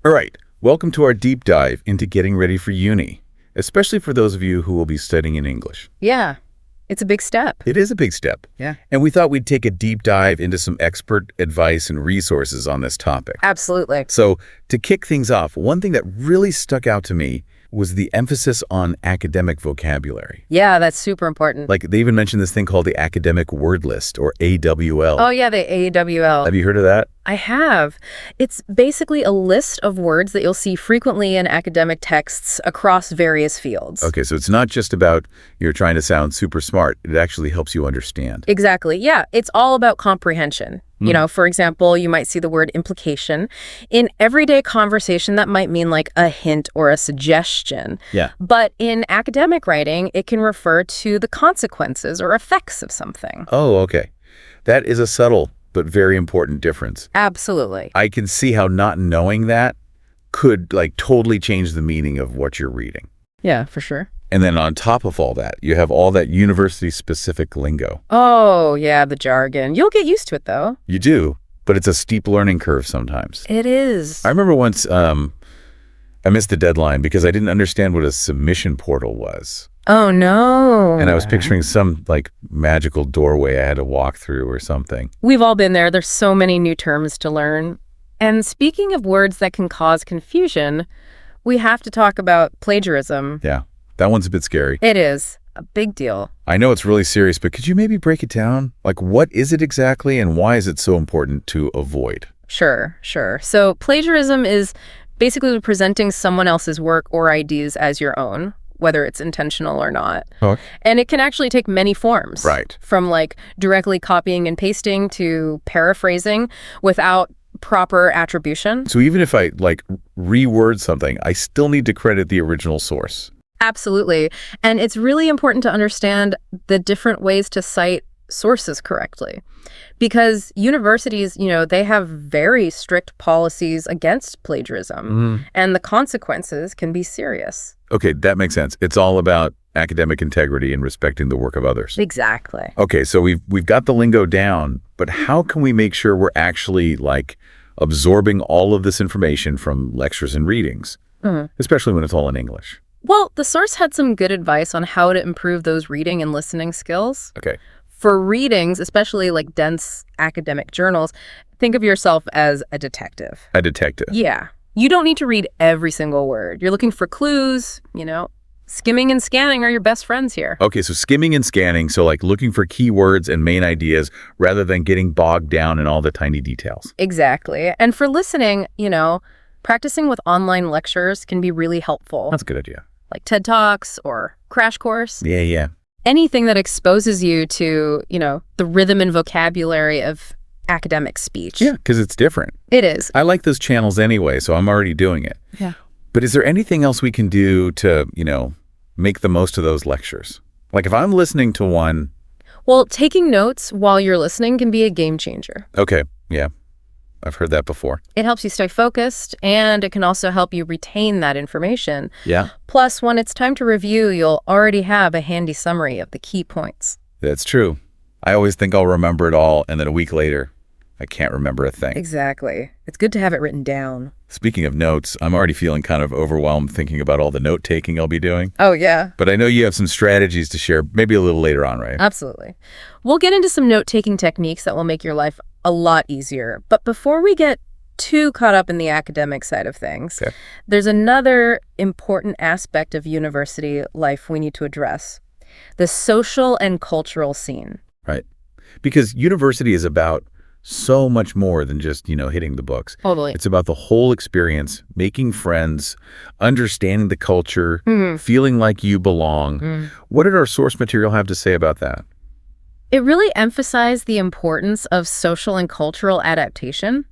All right, welcome to our deep dive into getting ready for uni, especially for those of you who will be studying in English. Yeah, it's a big step. It is a big step. Yeah. And we thought we'd take a deep dive into some expert advice and resources on this topic. Absolutely. So to kick things off, one thing that really stuck out to me was the emphasis on academic vocabulary. Yeah, that's super important. Like they even mentioned this thing called the academic word list, or AWL. Oh, yeah, the AWL. Have you heard of that? I have. It's basically a list of words that you'll see frequently in academic texts across various fields. Okay, so it's not just about you're trying to sound super smart. It actually helps you understand. Exactly. Yeah, it's all about comprehension. You know, for example, you might see the word implication. In everyday conversation, that might mean like a hint or a suggestion. Yeah. But in academic writing, it can refer to the consequences or effects of something. Oh, okay. That is a subtle but very important difference. Absolutely. I can see how not knowing that could like totally change the meaning of what you're reading. Yeah, for sure. And then on top of all that, you have all that university-specific lingo. Oh, yeah, the jargon. You'll get used to it, though. You do, but it's a steep learning curve sometimes. It is. I remember once I missed the deadline because I didn't understand what a submission portal was. Oh, no. And I was picturing some like magical doorway I had to walk through or something. We've all been there. There's so many new terms to learn. And speaking of words that can cause confusion, we have to talk about plagiarism. Yeah, that one's a bit scary. It is a big deal. I know it's really serious, but could you maybe break it down? Like, what is it exactly and why is it so important to avoid? Sure. So plagiarism is basically presenting someone else's work or ideas as your own, whether it's intentional or not. Okay. And it can actually take many forms. Right. From like directly copying and pasting to paraphrasing without proper attribution. So even if I like reword something, I still need to credit the original source. Absolutely. And it's really important to understand the different ways to cite sources correctly. Because universities, they have very strict policies against plagiarism, and the consequences can be serious. Okay, that makes sense. It's all about academic integrity and respecting the work of others. Exactly. Okay, so we've got the lingo down, but how can we make sure we're actually like absorbing all of this information from lectures and readings, especially when it's all in English? Well, the source had some good advice on how to improve those reading and listening skills. Okay. For readings, especially like dense academic journals, think of yourself as a detective. A detective. Yeah. You don't need to read every single word. You're looking for clues, Skimming and scanning are your best friends here. Okay, so skimming and scanning, so like looking for keywords and main ideas rather than getting bogged down in all the tiny details. Exactly. And for listening, practicing with online lectures can be really helpful. That's a good idea. Like TED Talks or Crash Course. Yeah. Anything that exposes you to, the rhythm and vocabulary of academic speech. Yeah, because it's different. It is. I like those channels anyway, so I'm already doing it. Yeah. But is there anything else we can do to, make the most of those lectures? Like if I'm listening to one... Well, taking notes while you're listening can be a game changer. Okay, yeah. I've heard that before. It helps you stay focused, and it can also help you retain that information. Yeah. Plus, when it's time to review, you'll already have a handy summary of the key points. That's true. I always think I'll remember it all, and then a week later, I can't remember a thing. Exactly. It's good to have it written down. Speaking of notes, I'm already feeling kind of overwhelmed thinking about all the note-taking I'll be doing. Oh, yeah. But I know you have some strategies to share, maybe a little later on, right? Absolutely. We'll get into some note-taking techniques that will make your life a lot easier. But before we get too caught up in the academic side of things, there's another important aspect of university life we need to address: the social and cultural scene. Right. Because university is about so much more than just, hitting the books. Totally. It's about the whole experience, making friends, understanding the culture, feeling like you belong. What did our source material have to say about that? It really emphasized the importance of social and cultural adaptation.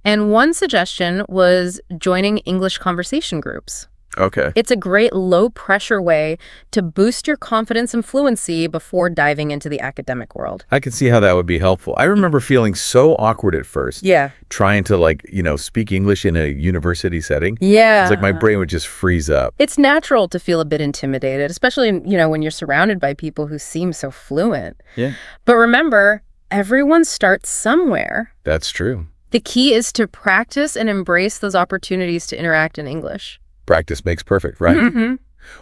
And one suggestion was joining English conversation groups. Okay. It's a great low-pressure way to boost your confidence and fluency before diving into the academic world. I can see how that would be helpful. I remember feeling so awkward at first. Yeah. Trying to speak English in a university setting. Yeah. It's like my brain would just freeze up. It's natural to feel a bit intimidated, especially, when you're surrounded by people who seem so fluent. Yeah. But remember, everyone starts somewhere. That's true. The key is to practice and embrace those opportunities to interact in English. Practice makes perfect, right? Mm-hmm.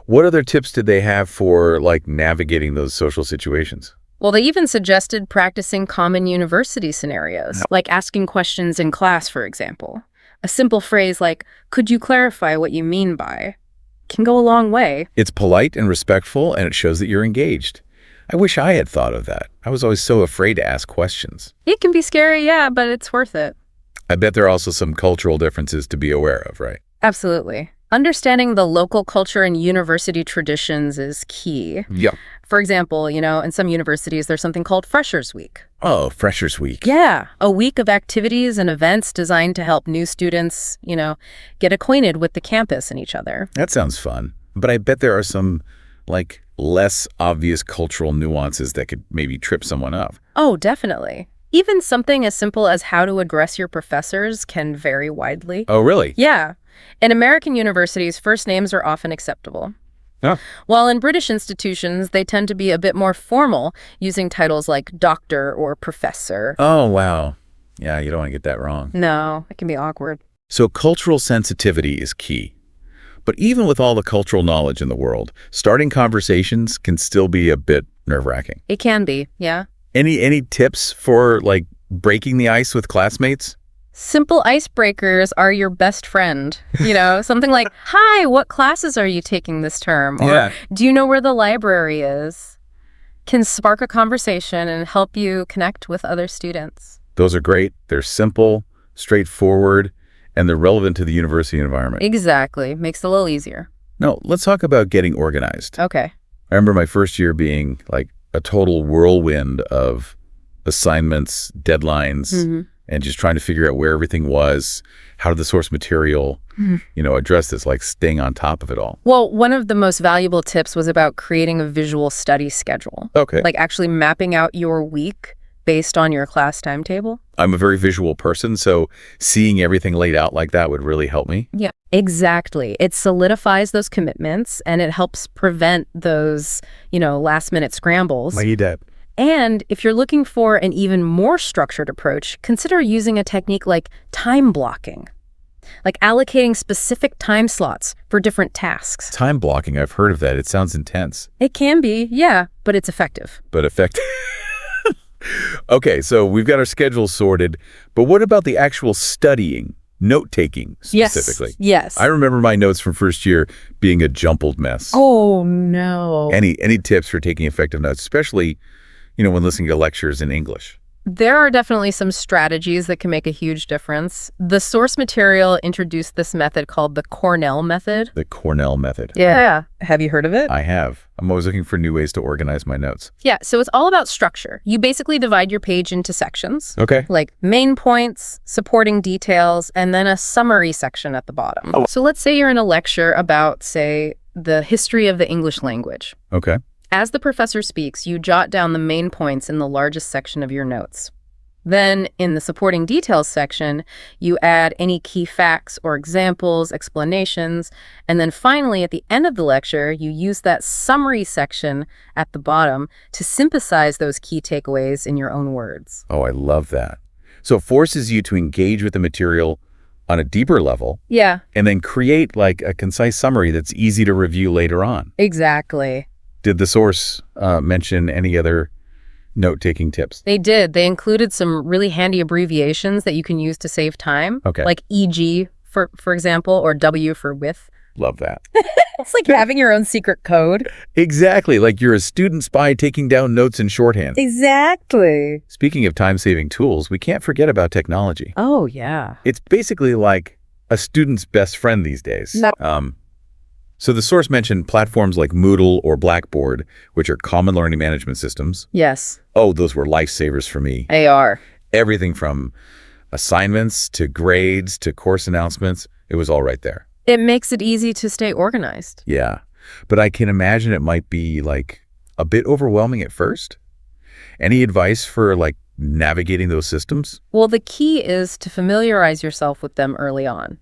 What other tips did they have for, like, navigating those social situations? Well, they even suggested practicing common university scenarios, like asking questions in class, for example. A simple phrase like, "Could you clarify what you mean by?" can go a long way. It's polite and respectful, and it shows that you're engaged. I wish I had thought of that. I was always so afraid to ask questions. It can be scary, yeah, but it's worth it. I bet there are also some cultural differences to be aware of, right? Absolutely. Understanding the local culture and university traditions is key. Yep. For example, in some universities, there's something called Freshers Week. Oh, Freshers Week. Yeah, a week of activities and events designed to help new students, get acquainted with the campus and each other. That sounds fun. But I bet there are some, like, less obvious cultural nuances that could maybe trip someone up. Oh, definitely. Even something as simple as how to address your professors can vary widely. Oh, really? Yeah. In American universities, first names are often acceptable. Oh. While in British institutions, they tend to be a bit more formal, using titles like doctor or professor. Oh, wow. Yeah, you don't want to get that wrong. No, it can be awkward. So cultural sensitivity is key. But even with all the cultural knowledge in the world, starting conversations can still be a bit nerve-wracking. It can be, yeah. Any tips for, like, breaking the ice with classmates? Simple icebreakers are your best friend. Something like, "Hi, what classes are you taking this term?" Or, "Do you know where the library is?" Can spark a conversation and help you connect with other students. Those are great. They're simple, straightforward, and they're relevant to the university environment. Exactly. Makes it a little easier. Now, let's talk about getting organized. Okay. I remember my first year being, like, a total whirlwind of assignments, deadlines, and just trying to figure out where everything was. How did the source material, address this, like staying on top of it all? Well, one of the most valuable tips was about creating a visual study schedule. Okay. Like actually mapping out your week based on your class timetable. I'm a very visual person, so seeing everything laid out like that would really help me. Yeah, exactly. It solidifies those commitments and it helps prevent those, last-minute scrambles. And if you're looking for an even more structured approach, consider using a technique like time blocking, like allocating specific time slots for different tasks. Time blocking, I've heard of that. It sounds intense. It can be, yeah, but it's effective. But effective. Okay, so we've got our schedule sorted, but what about the actual studying, note-taking specifically? Yes. I remember my notes from first year being a jumbled mess. Oh, no. Any tips for taking effective notes, especially when listening to lectures in English? There are definitely some strategies that can make a huge difference. The source material introduced this method called the Cornell method. The Cornell method. Yeah. Have you heard of it? I have. I'm always looking for new ways to organize my notes. Yeah, so it's all about structure. You basically divide your page into sections. Okay. Like main points, supporting details, and then a summary section at the bottom. Oh. So let's say you're in a lecture about, say, the history of the English language. Okay. As the professor speaks, you jot down the main points in the largest section of your notes. Then, in the supporting details section, you add any key facts or examples, explanations, and then finally, at the end of the lecture, you use that summary section at the bottom to synthesize those key takeaways in your own words. Oh, I love that. So it forces you to engage with the material on a deeper level. Yeah. And then create, like, a concise summary that's easy to review later on. Exactly. Did the source mention any other note-taking tips? They did. They included some really handy abbreviations that you can use to save time. Okay. Like EG, for example, or W for with. Love that. It's like having your own secret code. Exactly. Like you're a student spy taking down notes in shorthand. Exactly. Speaking of time-saving tools, we can't forget about technology. Oh, yeah. It's basically like a student's best friend these days. No. So the source mentioned platforms like Moodle or Blackboard, which are common learning management systems. Yes. Oh, those were lifesavers for me. They are. Everything from assignments to grades to course announcements, it was all right there. It makes it easy to stay organized. Yeah, but I can imagine it might be like a bit overwhelming at first. Any advice for like navigating those systems? Well, the key is to familiarize yourself with them early on.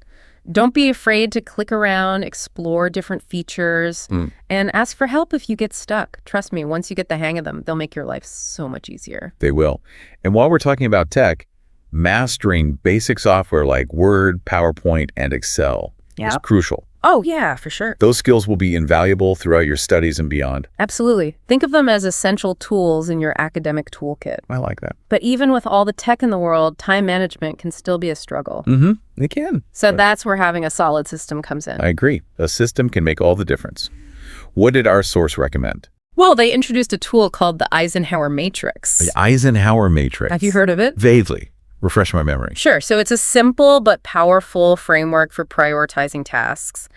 Don't be afraid to click around, explore different features, and ask for help if you get stuck. Trust me, once you get the hang of them, they'll make your life so much easier. They will. And while we're talking about tech, mastering basic software like Word, PowerPoint, and Excel is crucial. Oh, yeah, for sure. Those skills will be invaluable throughout your studies and beyond. Absolutely. Think of them as essential tools in your academic toolkit. I like that. But even with all the tech in the world, time management can still be a struggle. It can. So that's where having a solid system comes in. I agree. A system can make all the difference. What did our source recommend? Well, they introduced a tool called the Eisenhower Matrix. The Eisenhower Matrix. Have you heard of it? Vaguely. Refresh my memory. Sure. So it's a simple but powerful framework for prioritizing tasks.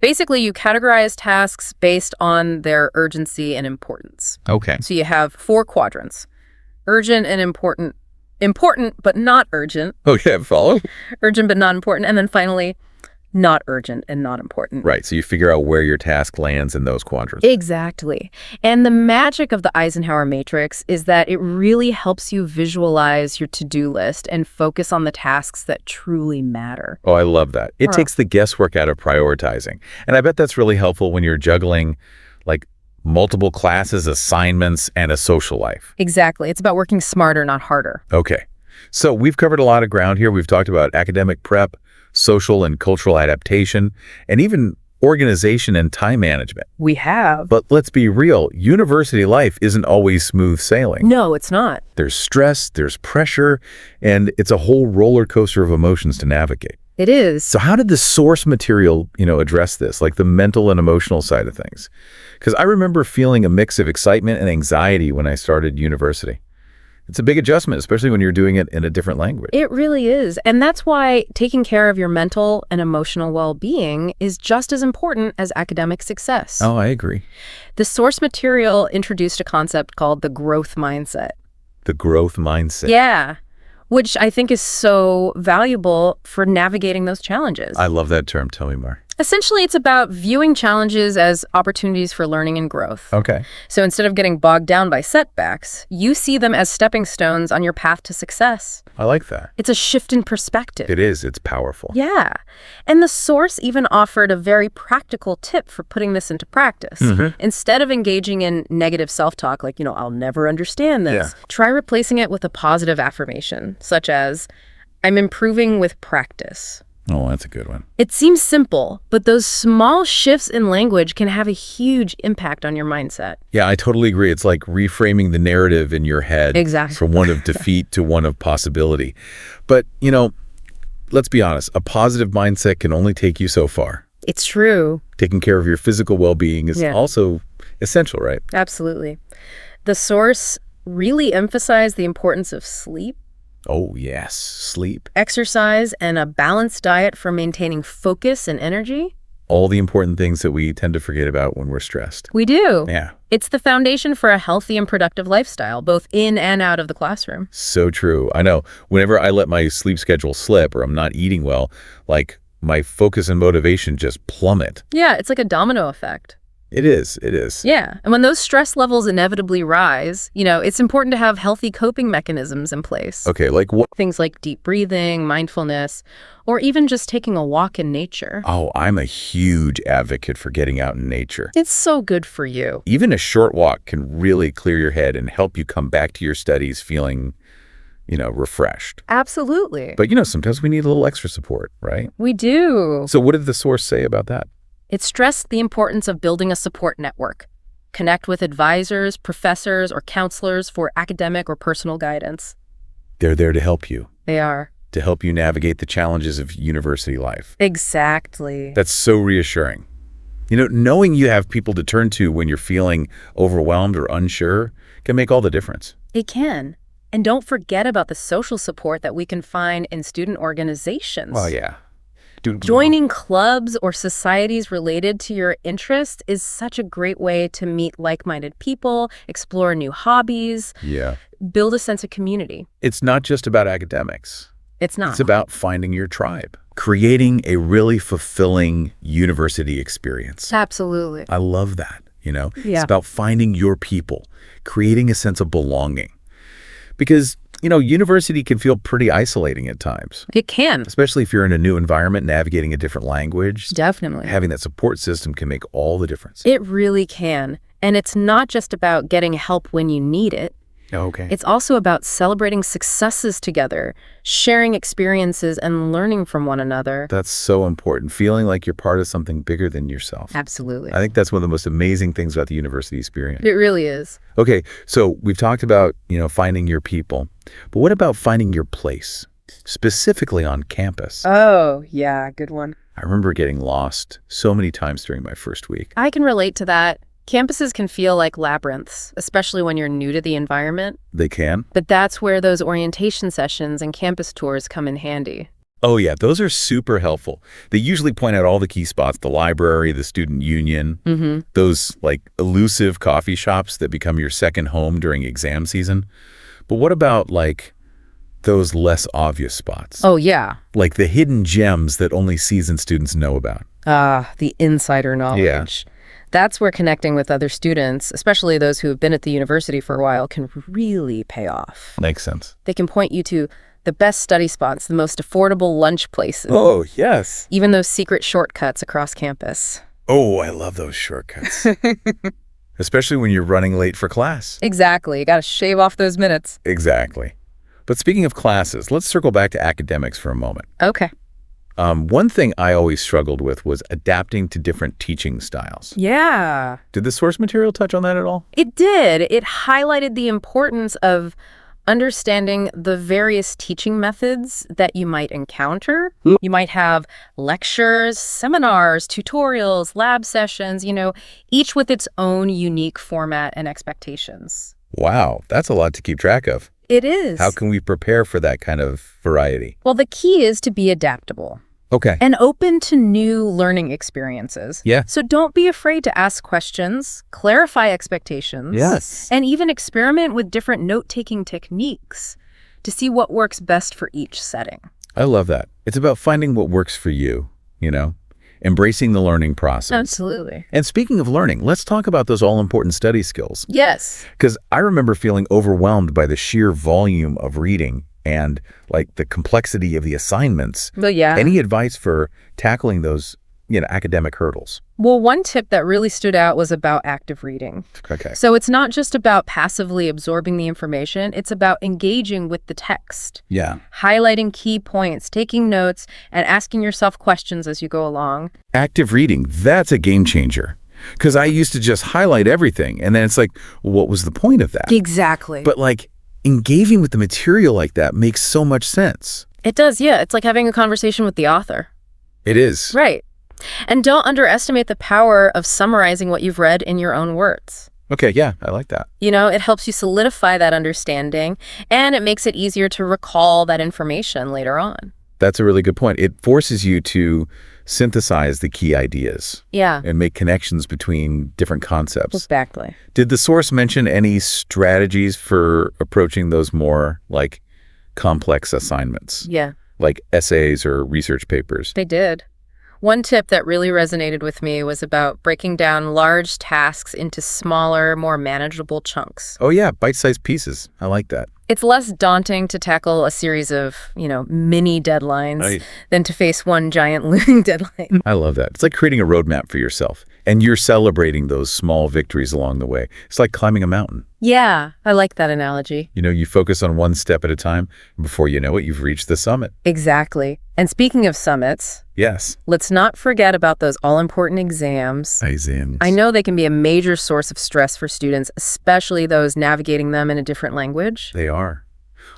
Basically, you categorize tasks based on their urgency and importance. Okay. So you have 4 quadrants: urgent and important, important but not urgent, Okay, follow. urgent but not important, and then finally, not urgent and not important. Right, so you figure out where your task lands in those quadrants. Exactly. And the magic of the Eisenhower Matrix is that it really helps you visualize your to-do list and focus on the tasks that truly matter. Oh, I love that. It takes the guesswork out of prioritizing. And I bet that's really helpful when you're juggling like multiple classes, assignments, and a social life. Exactly. It's about working smarter, not harder. Okay. So we've covered a lot of ground here. We've talked about academic prep, social and cultural adaptation, and even organization and time management. We have. But let's be real, university life isn't always smooth sailing. No, it's not. There's stress, there's pressure, and it's a whole roller coaster of emotions to navigate. It is. So how did the source material, address this, like the mental and emotional side of things? Because I remember feeling a mix of excitement and anxiety when I started university. It's a big adjustment, especially when you're doing it in a different language. It really is. And that's why taking care of your mental and emotional well-being is just as important as academic success. Oh, I agree. The source material introduced a concept called the growth mindset. The growth mindset. Yeah, which I think is so valuable for navigating those challenges. I love that term. Tell me more. Essentially, it's about viewing challenges as opportunities for learning and growth. Okay. So instead of getting bogged down by setbacks, you see them as stepping stones on your path to success. I like that. It's a shift in perspective. It is. It's powerful. Yeah. And the source even offered a very practical tip for putting this into practice. Instead of engaging in negative self-talk like, I'll never understand this, try replacing it with a positive affirmation, such as, I'm improving with practice. Oh, that's a good one. It seems simple, but those small shifts in language can have a huge impact on your mindset. Yeah, I totally agree. It's like reframing the narrative in your head. Exactly. From one of defeat to one of possibility. But, let's be honest, a positive mindset can only take you so far. It's true. Taking care of your physical well-being is also essential, right? Absolutely. The source really emphasized the importance of sleep. Oh, yes. Sleep. Exercise and a balanced diet for maintaining focus and energy. All the important things that we tend to forget about when we're stressed. We do. Yeah. It's the foundation for a healthy and productive lifestyle, both in and out of the classroom. So true. I know. Whenever I let my sleep schedule slip or I'm not eating well, like my focus and motivation just plummet. Yeah, it's like a domino effect. It is. It is. Yeah. And when those stress levels inevitably rise, it's important to have healthy coping mechanisms in place. Okay, like what? Things like deep breathing, mindfulness, or even just taking a walk in nature. Oh, I'm a huge advocate for getting out in nature. It's so good for you. Even a short walk can really clear your head and help you come back to your studies feeling, refreshed. Absolutely. But, sometimes we need a little extra support, right? We do. So what did the source say about that? It stressed the importance of building a support network. Connect with advisors, professors, or counselors for academic or personal guidance. They're there to help you. They are. To help you navigate the challenges of university life. Exactly. That's so reassuring. Knowing you have people to turn to when you're feeling overwhelmed or unsure can make all the difference. It can. And don't forget about the social support that we can find in student organizations. Well, yeah. Joining clubs or societies related to your interests is such a great way to meet like-minded people, explore new hobbies, build a sense of community. It's not just about academics. It's not. It's about finding your tribe, creating a really fulfilling university experience. Absolutely. I love that, It's about finding your people, creating a sense of belonging. Because, university can feel pretty isolating at times. It can. Especially if you're in a new environment, navigating a different language. Definitely. Having that support system can make all the difference. It really can. And it's not just about getting help when you need it. Okay. It's also about celebrating successes together, sharing experiences, and learning from one another. That's so important. Feeling like you're part of something bigger than yourself. Absolutely. I think that's one of the most amazing things about the university experience. It really is. Okay, so we've talked about, finding your people. But what about finding your place, specifically on campus? Oh, yeah, good one. I remember getting lost so many times during my first week. I can relate to that. Campuses can feel like labyrinths, especially when you're new to the environment. They can? But that's where those orientation sessions and campus tours come in handy. Oh, yeah, those are super helpful. They usually point out all the key spots, the library, the student union, those, elusive coffee shops that become your second home during exam season. But what about, those less obvious spots? Oh, yeah. Like the hidden gems that only seasoned students know about. The insider knowledge. Yeah. That's where connecting with other students, especially those who have been at the university for a while, can really pay off. Makes sense. They can point you to the best study spots, the most affordable lunch places. Oh, yes. Even those secret shortcuts across campus. Oh, I love those shortcuts. Especially when you're running late for class. Exactly. You got to shave off those minutes. Exactly. But speaking of classes, let's circle back to academics for a moment. Okay. One thing I always struggled with was adapting to different teaching styles. Yeah. Did the source material touch on that at all? It did. It highlighted the importance of understanding the various teaching methods that you might encounter. You might have lectures, seminars, tutorials, lab sessions, each with its own unique format and expectations. Wow, that's a lot to keep track of. It is. How can we prepare for that kind of variety? Well, the key is to be adaptable. Okay. And open to new learning experiences. Yeah. So don't be afraid to ask questions, clarify expectations. Yes. And even experiment with different note-taking techniques to see what works best for each setting. I love that. It's about finding what works for you, embracing the learning process. Absolutely. And speaking of learning, let's talk about those all-important study skills. Yes. Because I remember feeling overwhelmed by the sheer volume of reading and the complexity of the assignments. Well, yeah. Any advice for tackling those, academic hurdles? Well, one tip that really stood out was about active reading. Okay. So it's not just about passively absorbing the information, it's about engaging with the text. Yeah. Highlighting key points, taking notes, and asking yourself questions as you go along. Active reading, that's a game changer. Because I used to just highlight everything, and then it's like, what was the point of that? Exactly. But engaging with the material like that makes so much sense. It does, yeah. It's like having a conversation with the author. It is. Right. And don't underestimate the power of summarizing what you've read in your own words. Okay, yeah, I like that. It helps you solidify that understanding, and it makes it easier to recall that information later on. That's a really good point. It forces you to synthesize the key ideas. Yeah. And make connections between different concepts. Exactly. Did the source mention any strategies for approaching those more complex assignments? Yeah. Like essays or research papers? They did. One tip that really resonated with me was about breaking down large tasks into smaller, more manageable chunks. Oh yeah, bite-sized pieces. I like that. It's less daunting to tackle a series of, mini deadlines than to face one giant looming deadline. I love that. It's like creating a roadmap for yourself, and you're celebrating those small victories along the way. It's like climbing a mountain. Yeah, I like that analogy. You focus on one step at a time, and before you know it, you've reached the summit. Exactly. And speaking of summits, yes, let's not forget about those all-important exams. Exams. I know they can be a major source of stress for students, especially those navigating them in a different language. They are.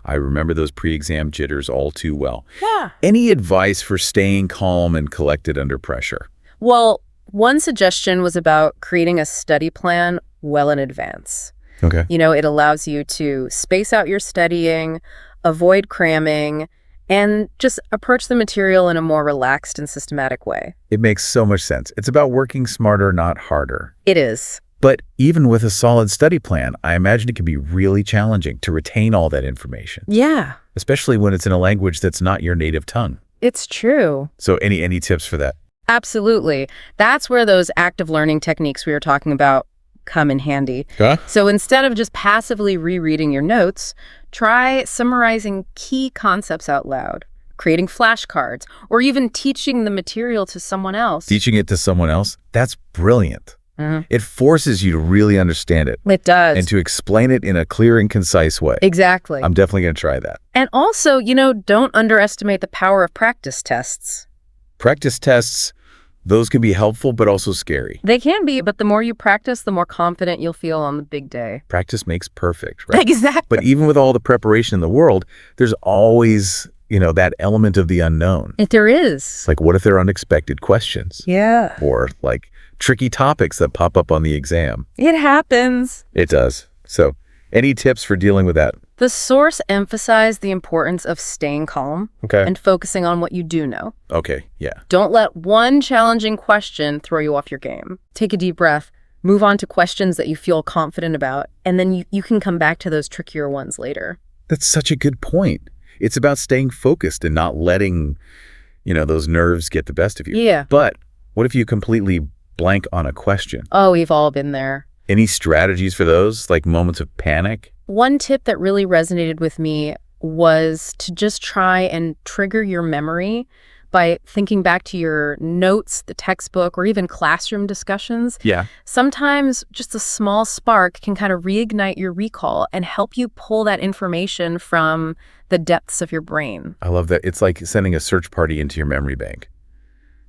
I remember those pre-exam jitters all too well. Yeah. Any advice for staying calm and collected under pressure? Well, one suggestion was about creating a study plan well in advance. Okay. It allows you to space out your studying, avoid cramming, and just approach the material in a more relaxed and systematic way. It makes so much sense. It's about working smarter, not harder. It is. But even with a solid study plan, I imagine it can be really challenging to retain all that information. Yeah. Especially when it's in a language that's not your native tongue. It's true. So any tips for that? Absolutely. That's where those active learning techniques we were talking about come in handy. Huh? So instead of just passively rereading your notes, try summarizing key concepts out loud, creating flashcards, or even teaching the material to someone else. Teaching it to someone else? That's brilliant. It forces you to really understand it. It does. And to explain it in a clear and concise way. Exactly. I'm definitely going to try that. And also, don't underestimate the power of practice tests. Practice tests, those can be helpful, but also scary. They can be, but the more you practice, the more confident you'll feel on the big day. Practice makes perfect, right? Exactly. But even with all the preparation in the world, there's always, that element of the unknown. There is. Like, what if there are unexpected questions? Yeah. Or, tricky topics that pop up on the exam? It happens. It does. So, any tips for dealing with that? The source emphasized the importance of staying calm and focusing on what you do know. Okay, yeah. Don't let one challenging question throw you off your game. Take a deep breath, move on to questions that you feel confident about, and then you can come back to those trickier ones later. That's such a good point. It's about staying focused and not letting, those nerves get the best of you. Yeah. But what if you completely blank on a question? Oh, we've all been there. Any strategies for those, like moments of panic? One tip that really resonated with me was to just try and trigger your memory by thinking back to your notes, the textbook, or even classroom discussions. Yeah. Sometimes just a small spark can kind of reignite your recall and help you pull that information from the depths of your brain. I love that. It's like sending a search party into your memory bank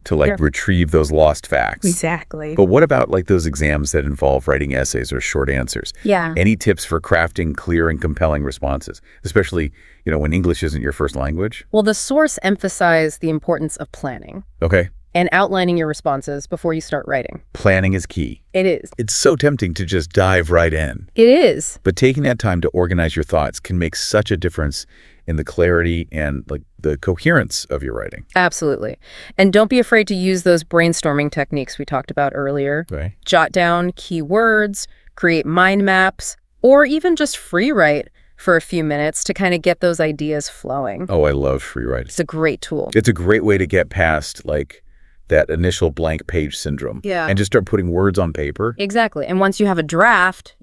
to retrieve those lost facts. Exactly. But what about those exams that involve writing essays or short answers? Yeah. Any tips for crafting clear and compelling responses, especially, when English isn't your first language? Well, the source emphasized the importance of planning. Okay. And outlining your responses before you start writing. Planning is key. It is. It's so tempting to just dive right in. It is. But taking that time to organize your thoughts can make such a difference in the clarity and the coherence of your writing. Absolutely. And don't be afraid to use those brainstorming techniques we talked about earlier. Right. Jot down key words, create mind maps, or even just free write for a few minutes to kind of get those ideas flowing. Oh, I love free writing. It's a great tool. It's a great way to get past that initial blank page syndrome. Yeah. And just start putting words on paper. Exactly. And once you have a draft,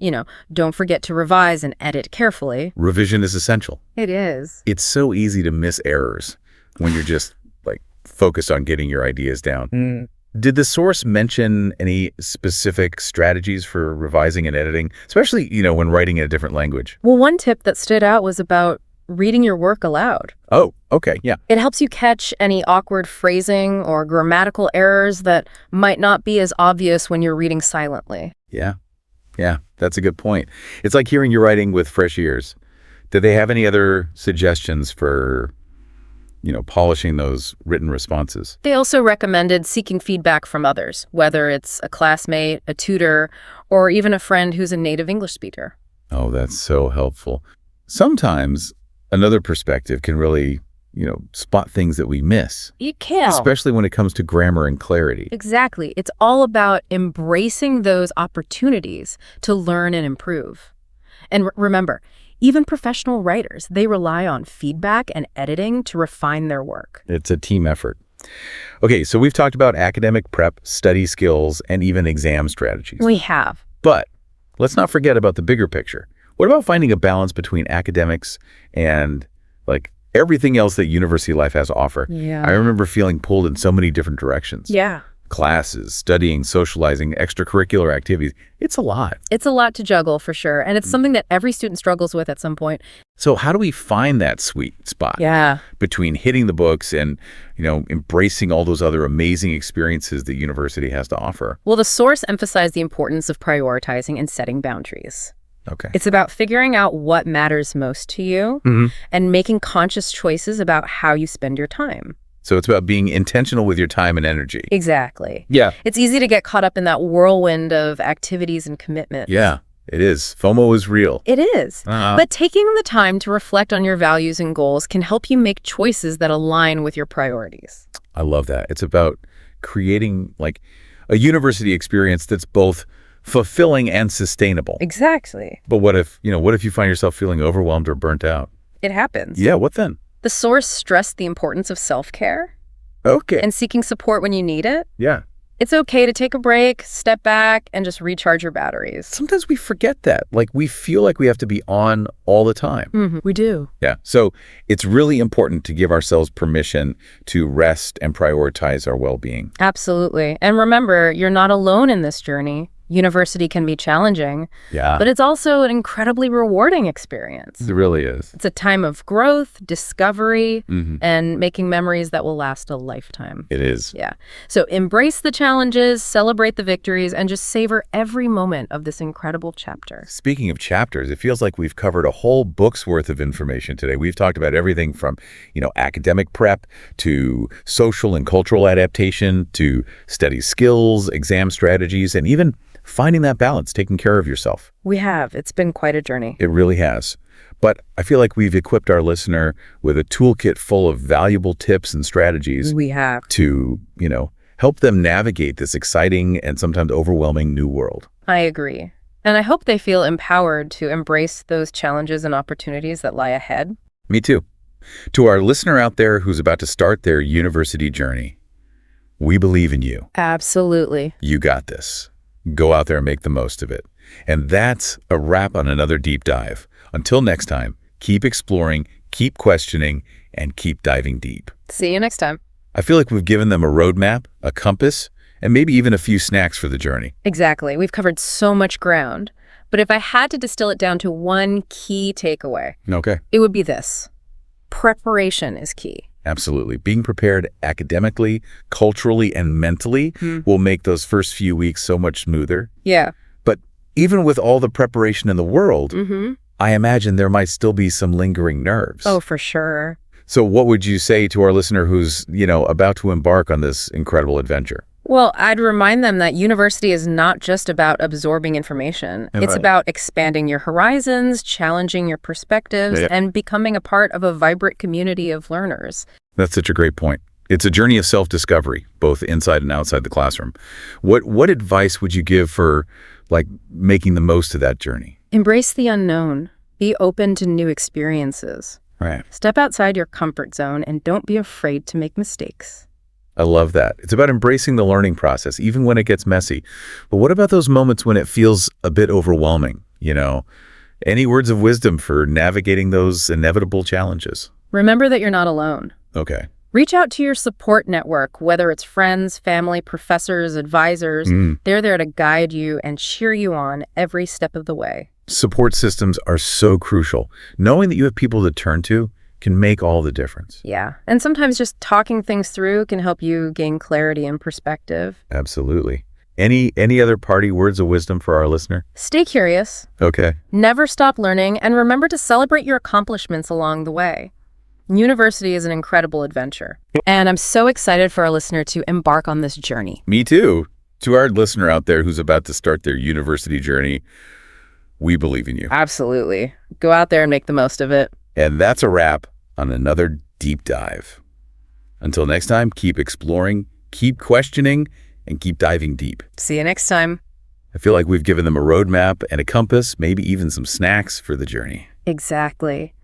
don't forget to revise and edit carefully. Revision is essential. It is. It's so easy to miss errors when you're just focused on getting your ideas down. Did the source mention any specific strategies for revising and editing, especially, when writing in a different language? Well, one tip that stood out was about reading your work aloud. Oh, okay, yeah. It helps you catch any awkward phrasing or grammatical errors that might not be as obvious when you're reading silently. Yeah, that's a good point. It's like hearing your writing with fresh ears. Did they have any other suggestions for, polishing those written responses? They also recommended seeking feedback from others, whether it's a classmate, a tutor, or even a friend who's a native English speaker. Oh, that's so helpful. Sometimes another perspective can really, spot things that we miss. You can. Especially when it comes to grammar and clarity. Exactly. It's all about embracing those opportunities to learn and improve. And remember, even professional writers, they rely on feedback and editing to refine their work. It's a team effort. Okay, so we've talked about academic prep, study skills, and even exam strategies. We have. But let's not forget about the bigger picture. What about finding a balance between academics and everything else that university life has to offer? Yeah. I remember feeling pulled in so many different directions. Yeah. Classes, studying, socializing, extracurricular activities. It's a lot. It's a lot to juggle for sure. And it's something that every student struggles with at some point. So how do we find that sweet spot? Yeah. Between hitting the books and, embracing all those other amazing experiences that university has to offer? Well, the source emphasized the importance of prioritizing and setting boundaries. Okay. It's about figuring out what matters most to you and making conscious choices about how you spend your time. So it's about being intentional with your time and energy. Exactly. Yeah. It's easy to get caught up in that whirlwind of activities and commitments. Yeah, it is. FOMO is real. It is. But taking the time to reflect on your values and goals can help you make choices that align with your priorities. I love that. It's about creating a university experience that's both fulfilling and sustainable. Exactly. But what if you find yourself feeling overwhelmed or burnt out? It happens. Yeah, what then? The source stressed the importance of self-care. Okay. And seeking support when you need it. Yeah. It's okay to take a break, step back, and just recharge your batteries. Sometimes we forget that. We feel like we have to be on all the time. We do. Yeah. So it's really important to give ourselves permission to rest and prioritize our well-being. Absolutely. And remember, you're not alone in this journey. University can be challenging, Yeah, but it's also an incredibly rewarding experience. it really is. It's a time of growth, discovery, and making memories that will last a lifetime. It is. Yeah. So embrace the challenges, celebrate the victories, and just savor every moment of this incredible chapter. Speaking of chapters, it feels like we've covered a whole book's worth of information today. We've talked about everything from, academic prep to social and cultural adaptation to study skills, exam strategies, and even finding that balance, taking care of yourself. We have. It's been quite a journey. It really has. But I feel like we've equipped our listener with a toolkit full of valuable tips and strategies We have. to, help them navigate this exciting and sometimes overwhelming new world. I agree. And I hope they feel empowered to embrace those challenges and opportunities that lie ahead. Me too. To our listener out there who's about to start their university journey, we believe in you. Absolutely. You got this. Go out there and make the most of it. And that's a wrap on another deep dive. Until next time, keep exploring, keep questioning, and keep diving deep. See you next time. I feel like we've given them a roadmap, a compass, and maybe even a few snacks for the journey. Exactly. We've covered so much ground. But if I had to distill it down to one key takeaway, Okay. it would be this. Preparation is key. Absolutely. Being prepared academically, culturally, and mentally will make those first few weeks so much smoother. Yeah. But even with all the preparation in the world, I imagine there might still be some lingering nerves. Oh, for sure. So what would you say to our listener who's, about to embark on this incredible adventure? Well, I'd remind them that university is not just about absorbing information. It's Right. about expanding your horizons, challenging your perspectives, Yeah. and becoming a part of a vibrant community of learners. That's such a great point. It's a journey of self-discovery, both inside and outside the classroom. What advice would you give for, making the most of that journey? Embrace the unknown. Be open to new experiences. Right. Step outside your comfort zone and don't be afraid to make mistakes. I love that. It's about embracing the learning process, even when it gets messy. But what about those moments when it feels a bit overwhelming? Any words of wisdom for navigating those inevitable challenges? Remember that you're not alone. Okay. Reach out to your support network, whether it's friends, family, professors, advisors. They're there to guide you and cheer you on every step of the way. Support systems are so crucial. Knowing that you have people to turn to can make all the difference. Yeah. And sometimes just talking things through can help you gain clarity and perspective. Absolutely. Any other party words of wisdom for our listener? Stay curious. Okay. Never stop learning, and remember to celebrate your accomplishments along the way. University is an incredible adventure, and I'm so excited for our listener to embark on this journey. Me too. To our listener out there who's about to start their university journey, we believe in you. Absolutely. Go out there and make the most of it. And that's a wrap on another deep dive. Until next time, keep exploring, keep questioning, and keep diving deep. See you next time. I feel like we've given them a roadmap and a compass, maybe even some snacks for the journey. Exactly.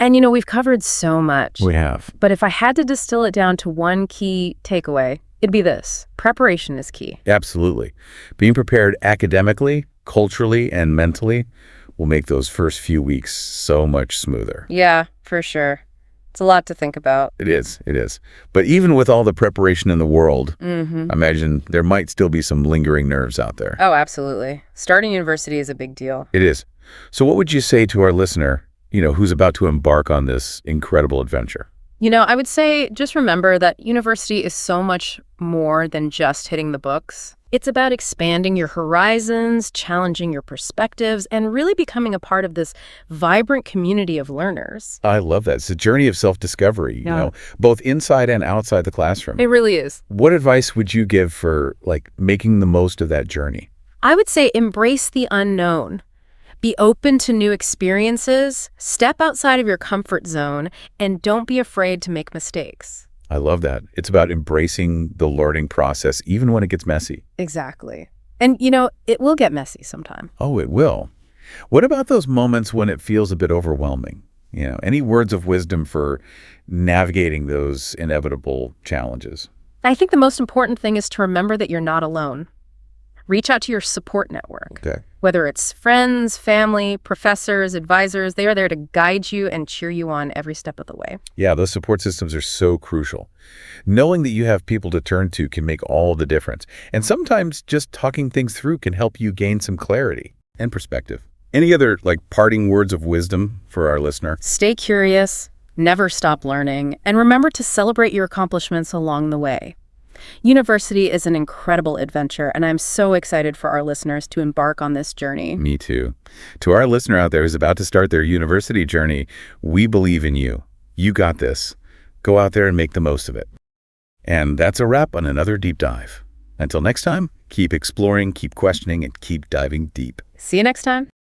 And we've covered so much. We have. But if I had to distill it down to one key takeaway, it'd be this. Preparation is key. Absolutely. Being prepared academically, culturally, and mentally will make those first few weeks so much smoother. Yeah, for sure. It's a lot to think about. It is. But even with all the preparation in the world, I imagine there might still be some lingering nerves out there. Oh, absolutely. Starting university is a big deal. It is. So what would you say to our listener, who's about to embark on this incredible adventure? I would say just remember that university is so much more than just hitting the books. It's about expanding your horizons, challenging your perspectives, and really becoming a part of this vibrant community of learners. I love that. It's a journey of self-discovery, Yeah. Both inside and outside the classroom. It really is. What advice would you give for making the most of that journey? I would say embrace the unknown. Be open to new experiences, step outside of your comfort zone, and don't be afraid to make mistakes. I love that. It's about embracing the learning process, even when it gets messy. Exactly. And, it will get messy sometime. Oh, it will. What about those moments when it feels a bit overwhelming? Any words of wisdom for navigating those inevitable challenges? I think the most important thing is to remember that you're not alone. Reach out to your support network. Okay. Whether it's friends, family, professors, advisors, they are there to guide you and cheer you on every step of the way. Yeah, those support systems are so crucial. Knowing that you have people to turn to can make all the difference. And sometimes just talking things through can help you gain some clarity and perspective. Any other, parting words of wisdom for our listener? Stay curious, never stop learning, and remember to celebrate your accomplishments along the way. University is an incredible adventure, and I'm so excited for our listeners to embark on this journey. Me too. To our listener out there who's about to start their university journey, we believe in you. You got this. Go out there and make the most of it. And that's a wrap on another deep dive. Until next time, keep exploring, keep questioning, and keep diving deep. See you next time.